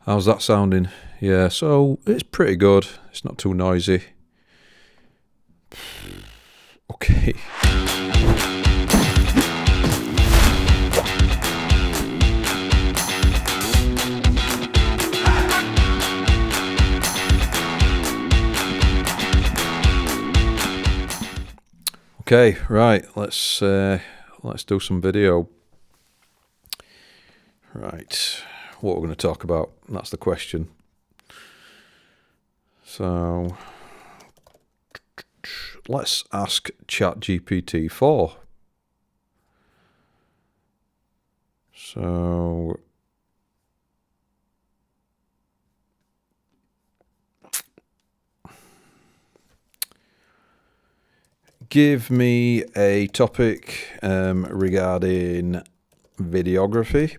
How's that sounding? Yeah, so it's pretty good. It's not too noisy. Okay. Okay, right. Let's do some video. Right. What we're going to talk about? That's the question. So let's ask ChatGPT 4. So give me a topic regarding videography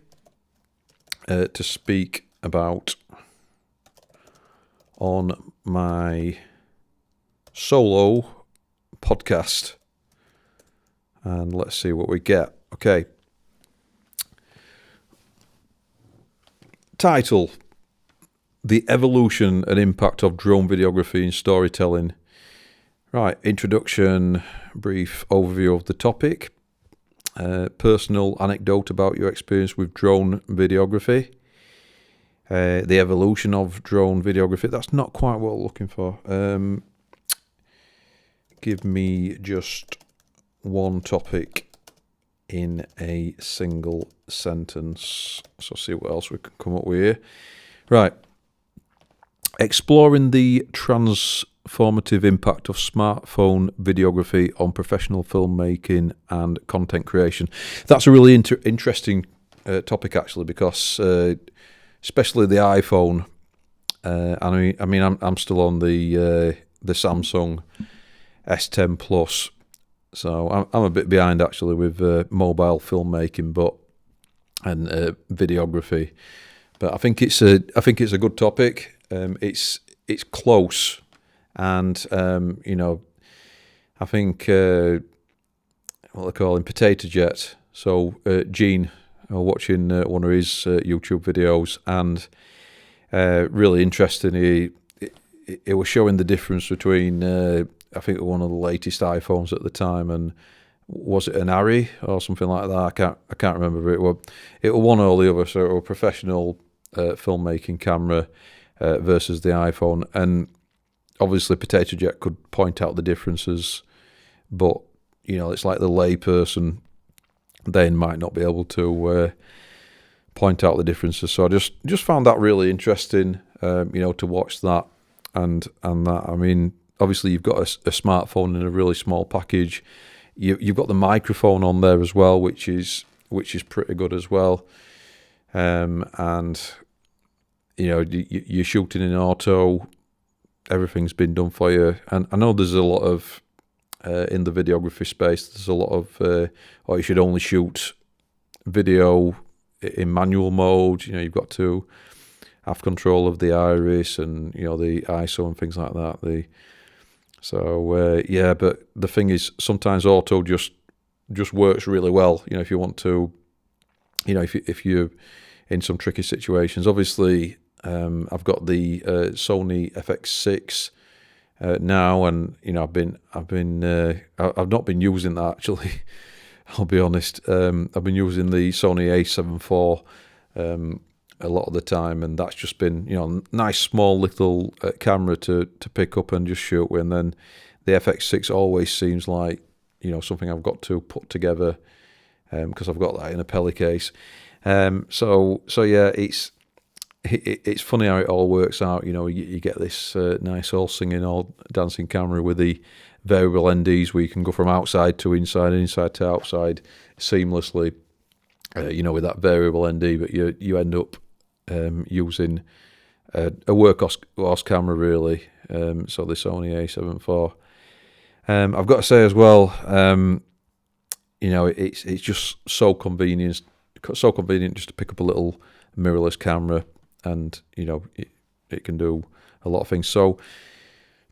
to speak about on my solo podcast, and let's see what we get. Okay. Title: The Evolution and Impact of Drone Videography in Storytelling. Right, introduction, brief overview of the topic, personal anecdote about your experience with drone videography, the evolution of drone videography. That's not quite what I'm looking for. Give me just one topic in a single sentence. So see what else we can come up with here. Right. Exploring the transformative impact of smartphone videography on professional filmmaking and content creation. That's a really interesting topic, actually, because especially the iPhone. I'm still on the Samsung S10 Plus, so I'm a bit behind actually with mobile filmmaking, and videography. But I think it's a good topic. It's close, and I think what they call him, Potato Jet. So Gene, watching one of his YouTube videos, and really interesting. He was showing the difference between I think one of the latest iPhones at the time, and was it an Ari or something like that? I can't remember. But it was one or the other. So it was a professional filmmaking camera versus the iPhone, and obviously Potato Jet could point out the differences, but it's like the lay person then might not be able to point out the differences. So I just found that really interesting, to watch that and that. I mean, obviously you've got a smartphone in a really small package. You've got the microphone on there as well, which is pretty good as well. And you're shooting in auto. Everything's been done for you, and I know there's a lot of in the videography space. There's a lot of or you should only shoot video in manual mode. You've got to have control of the iris and the ISO and things like that. But the thing is, sometimes auto just works really well. If you want to, if you're in some tricky situations. Obviously, I've got the Sony FX6 now, and I've not been using that actually. I'll be honest. I've been using the Sony A7 IV a lot of the time, and that's just been nice small little camera to pick up and just shoot with. And then the FX6 always seems like something I've got to put together because I've got that in a Peli case. So yeah, it's funny how it all works out. You get this nice all singing, all dancing camera with the variable NDs where you can go from outside to inside and inside to outside seamlessly. With that variable ND, but you end up using a workhorse camera really. So the Sony A7 IV. I've got to say as well, it's just so convenient just to pick up a little mirrorless camera, and it can do a lot of things. So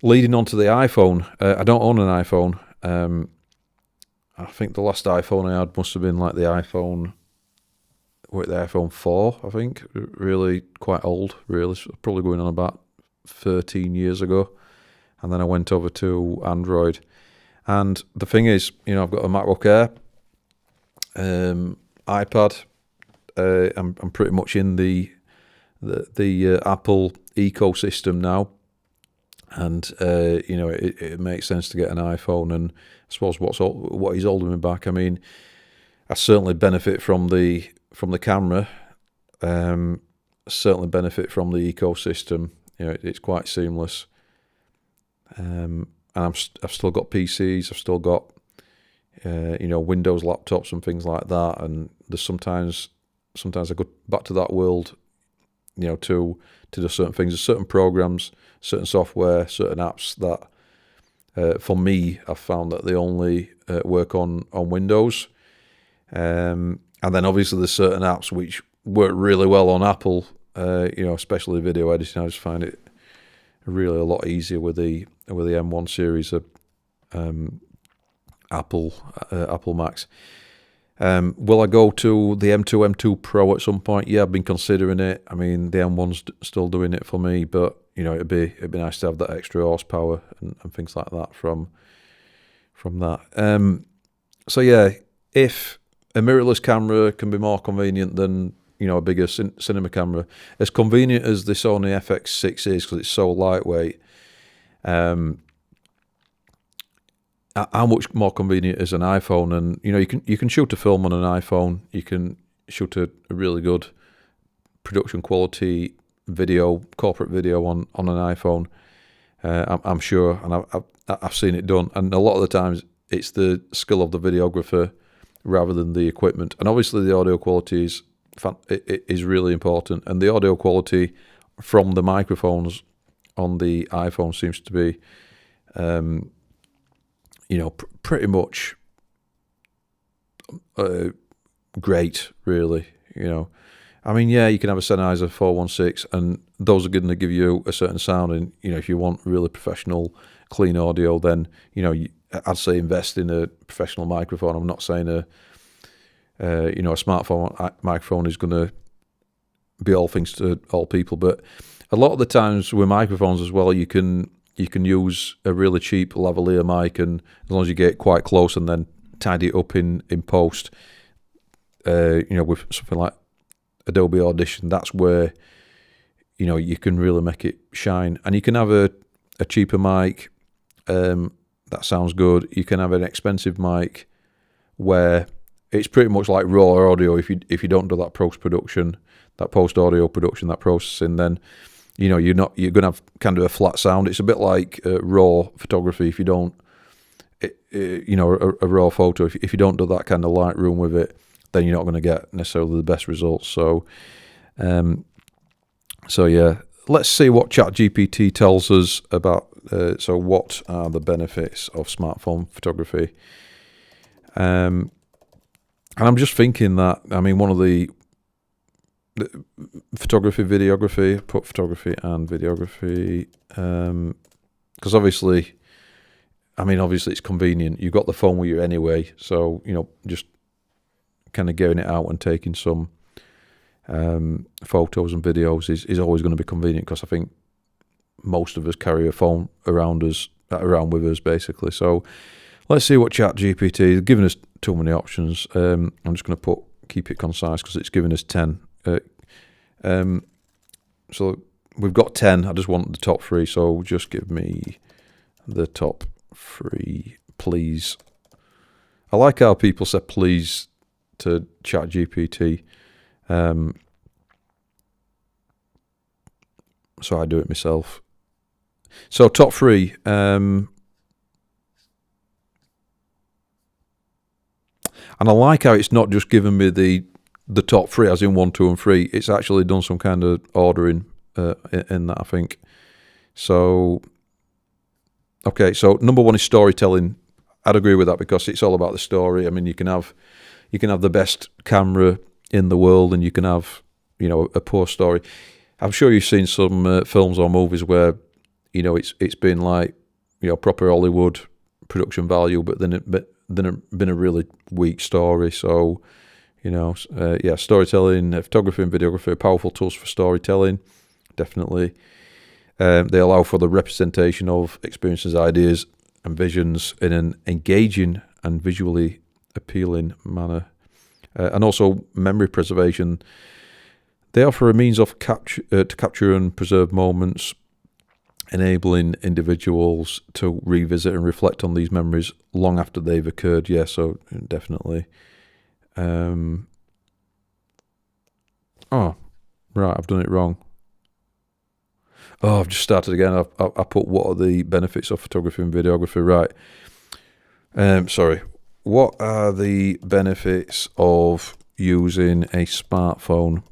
leading on to the iPhone, I don't own an iPhone. I think the last iPhone I had must have been like the iPhone with the iPhone 4, I think, really quite old, really, probably going on about 13 years ago. And then I went over to Android. And the thing is, I've got a MacBook Air, iPad. I'm pretty much in the Apple ecosystem now, and it makes sense to get an iPhone. And I suppose what is holding me back. I mean, I certainly benefit from the camera. Certainly benefit from the ecosystem. It's quite seamless. And I've still got PCs. I've still got Windows laptops and things like that. And there's sometimes I go back to that world, to do certain things. There's certain programs, certain software, certain apps that, for me, I've found that they only work on Windows. And then obviously there's certain apps which work really well on Apple, especially video editing. I just find it really a lot easier with the M1 series of Apple Macs. Will I go to the M2 Pro at some point? Yeah, I've been considering it. I mean, the M1's still doing it for me, but it'd be nice to have that extra horsepower and things like that from that. So yeah, if a mirrorless camera can be more convenient than a bigger cinema camera, as convenient as the Sony FX6 is because it's so lightweight, how much more convenient is an iPhone? And you can shoot a film on an iPhone. You can shoot a really good production quality video, corporate video on an iPhone. I'm sure, and I've seen it done. And a lot of the times, it's the skill of the videographer rather than the equipment. And obviously, the audio quality is really important. And the audio quality from the microphones on the iPhone seems to be, pretty much great, really. I mean, yeah, you can have a Sennheiser 416, and those are going to give you a certain sound. And if you want really professional, clean audio, then I'd say invest in a professional microphone. I'm not saying a smartphone microphone is going to be all things to all people, but a lot of the times with microphones as well, you can use a really cheap lavalier mic, and as long as you get quite close and then tidy it up in post, with something like Adobe Audition, that's where you can really make it shine. And you can have a cheaper mic that sounds good. You can have an expensive mic where it's pretty much like raw audio. If you don't do that post production, that post audio production, that processing, then you're gonna have kind of a flat sound. It's a bit like raw photography. If you don't, a raw photo, if you don't do that kind of Lightroom with it, then you're not going to get necessarily the best results. So yeah, let's see what ChatGPT tells us about. So what are the benefits of smartphone photography? And I'm just thinking that, I mean, one of the videography, put photography and videography, because obviously it's convenient. You've got the phone with you anyway, so just kind of getting it out and taking some photos and videos is always going to be convenient, because I think most of us carry a phone around with us basically. So let's see what ChatGPT is giving us. Too many options. I'm just going to keep it concise because it's giving us 10. So we've got 10. I just want the top 3. So just give me the top 3, please. I like how people say please to ChatGPT. So I do it myself. So top 3. And I like how it's not just given me the top 3, as in 1, 2, and 3. It's actually done some kind of ordering in that, I think. So, okay, so number 1 is storytelling. I'd agree with that because it's all about the story. I mean, you can have the best camera in the world, and you can have a poor story. I'm sure you've seen some films or movies where it's been like proper Hollywood production value, but then been a really weak story. So Yeah, storytelling, photography and videography are powerful tools for storytelling, definitely. They allow for the representation of experiences, ideas, and visions in an engaging and visually appealing manner. And also memory preservation. They offer a means of to capture and preserve moments, enabling individuals to revisit and reflect on these memories long after they've occurred. Yeah, so definitely. Oh, right, I've done it wrong. Oh, I've just started again. I put what are the benefits of photography and videography, right. Sorry. What are the benefits of using a smartphone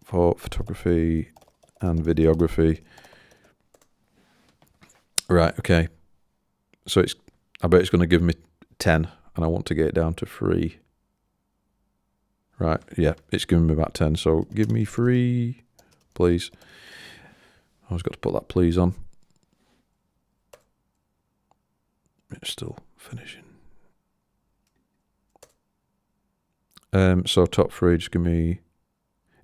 for photography and videography? Right, okay. So I bet it's going to give me 10, and I want to get it down to 3. Right, yeah, it's giving me about 10, so give me 3, please. I always got to put that please on. It's still finishing. So top 3, just give me...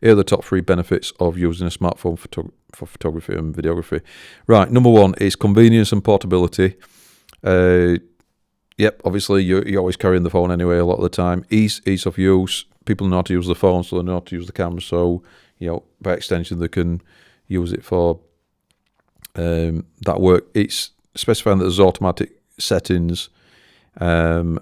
Here are the top 3 benefits of using a smartphone for photography and videography. Right, number 1 is convenience and portability. Yep, obviously you're always carrying the phone anyway a lot of the time. Ease of use. People know how to use the phone, so they know how to use the camera. So, by extension, they can use it for that work. It's specifying that there's automatic settings. And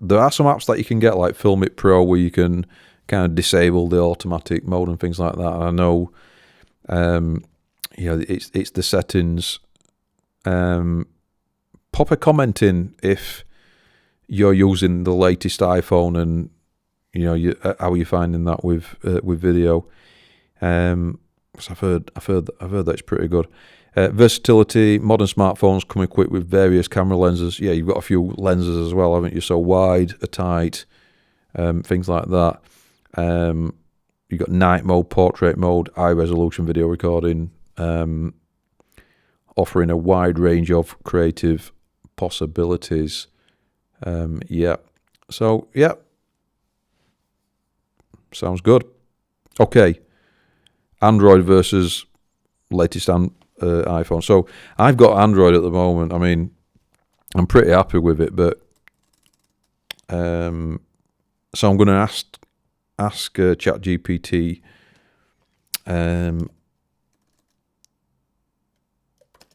there are some apps that you can get, like Film It Pro, where you can kind of disable the automatic mode and things like that. And I know, it's the settings. Pop a comment in if you're using the latest iPhone, and how are you finding that with video? Because I've heard that it's pretty good. Versatility. Modern smartphones come equipped with various camera lenses. Yeah, you've got a few lenses as well, haven't you? So wide, tight, things like that. You've got night mode, portrait mode, high resolution video recording, offering a wide range of creative possibilities. Yeah. So, yeah. Sounds good. Okay. Android versus latest iPhone. So I've got Android at the moment. I mean, I'm pretty happy with it, but so I'm going to ask ChatGPT.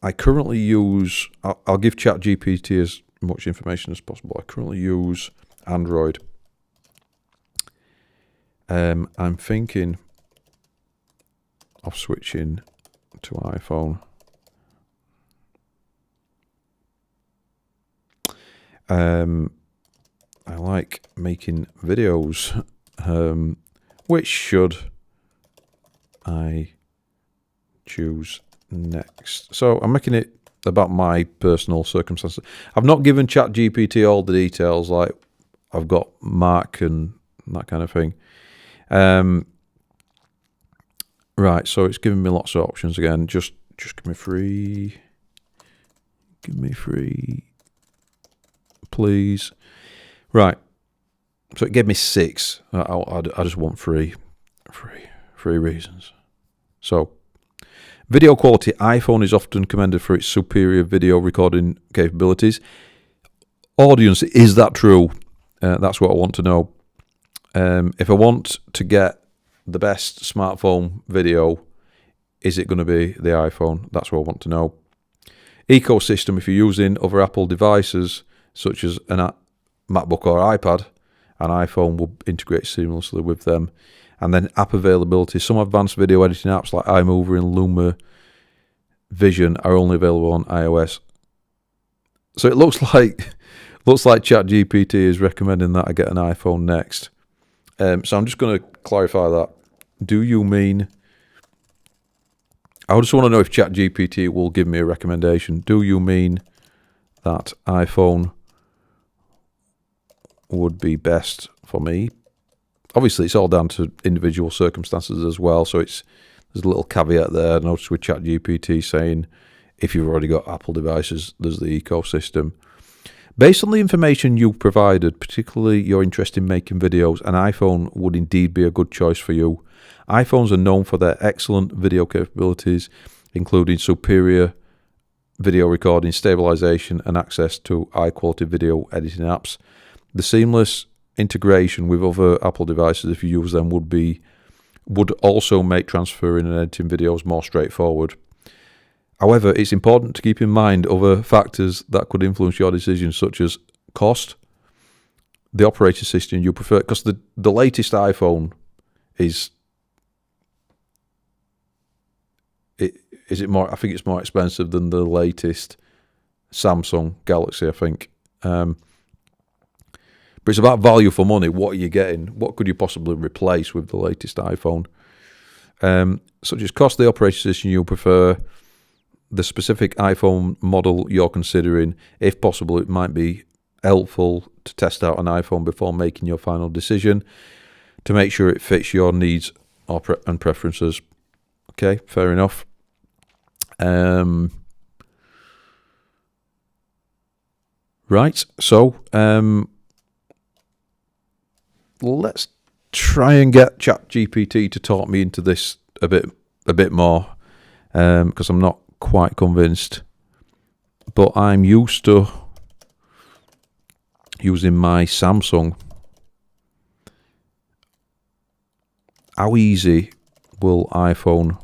I currently use. I'll give ChatGPT as much information as possible. I currently use Android. I'm thinking of switching to iPhone. I like making videos. Which should I choose next? So I'm making it about my personal circumstances. I've not given ChatGPT all the details, like I've got Mark and that kind of thing. Right, so it's giving me lots of options again. Just give me 3. Give me 3, please. Right. So it gave me 6. I just want 3 reasons. So, video quality. iPhone is often commended for its superior video recording capabilities. Audience, is that true? That's what I want to know. If I want to get the best smartphone video, is it going to be the iPhone? That's what I want to know. Ecosystem, if you're using other Apple devices, such as an MacBook or iPad, an iPhone will integrate seamlessly with them. And then app availability. Some advanced video editing apps like iMovie and Luma Vision are only available on iOS. So it looks like ChatGPT is recommending that I get an iPhone next. So I'm just going to clarify that. Do you mean... I just want to know if ChatGPT will give me a recommendation. Do you mean that iPhone would be best for me? Obviously, it's all down to individual circumstances as well. So there's a little caveat there. Notice with ChatGPT saying if you've already got Apple devices, there's the ecosystem. Based on the information you provided, particularly your interest in making videos, an iPhone would indeed be a good choice for you. iPhones are known for their excellent video capabilities, including superior video recording, stabilization, and access to high-quality video editing apps. The seamless integration with other Apple devices, if you use them, would also make transferring and editing videos more straightforward. However, it's important to keep in mind other factors that could influence your decisions, such as cost, the operating system you prefer, because the latest iPhone is it more? I think it's more expensive than the latest Samsung Galaxy, I think. But it's about value for money. What are you getting? What could you possibly replace with the latest iPhone? Such as cost, the operating system you prefer, the specific iPhone model you're considering. If possible, it might be helpful to test out an iPhone before making your final decision to make sure it fits your needs and preferences. Okay, fair enough. Right, so let's try and get ChatGPT to talk me into this a bit more, because I'm not quite convinced. But I'm used to using my Samsung. How easy will iPhone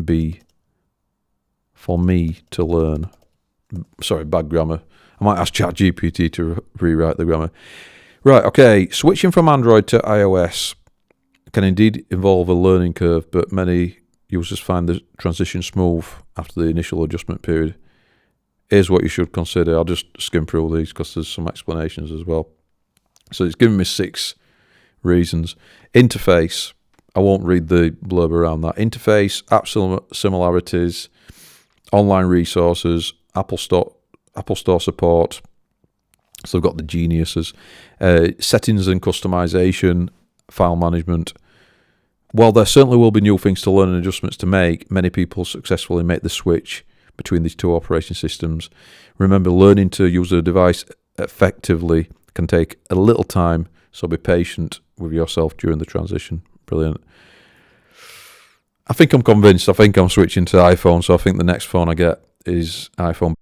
be for me to learn? Sorry, bad grammar. I might ask ChatGPT to rewrite the grammar. Right, okay. Switching from Android to iOS can indeed involve a learning curve, but many users find the transition smooth after the initial adjustment period. Here's what you should consider. I'll just skim through all these because there's some explanations as well. So it's given me 6 reasons. Interface. I won't read the blurb around that. Interface, app similarities, online resources, Apple Store support. So they've got the geniuses. Settings and customization, file management. While there certainly will be new things to learn and adjustments to make, many people successfully make the switch between these 2 operating systems. Remember, learning to use a device effectively can take a little time, so be patient with yourself during the transition. Brilliant. I think I'm convinced. I think I'm switching to iPhone, so I think the next phone I get is iPhone.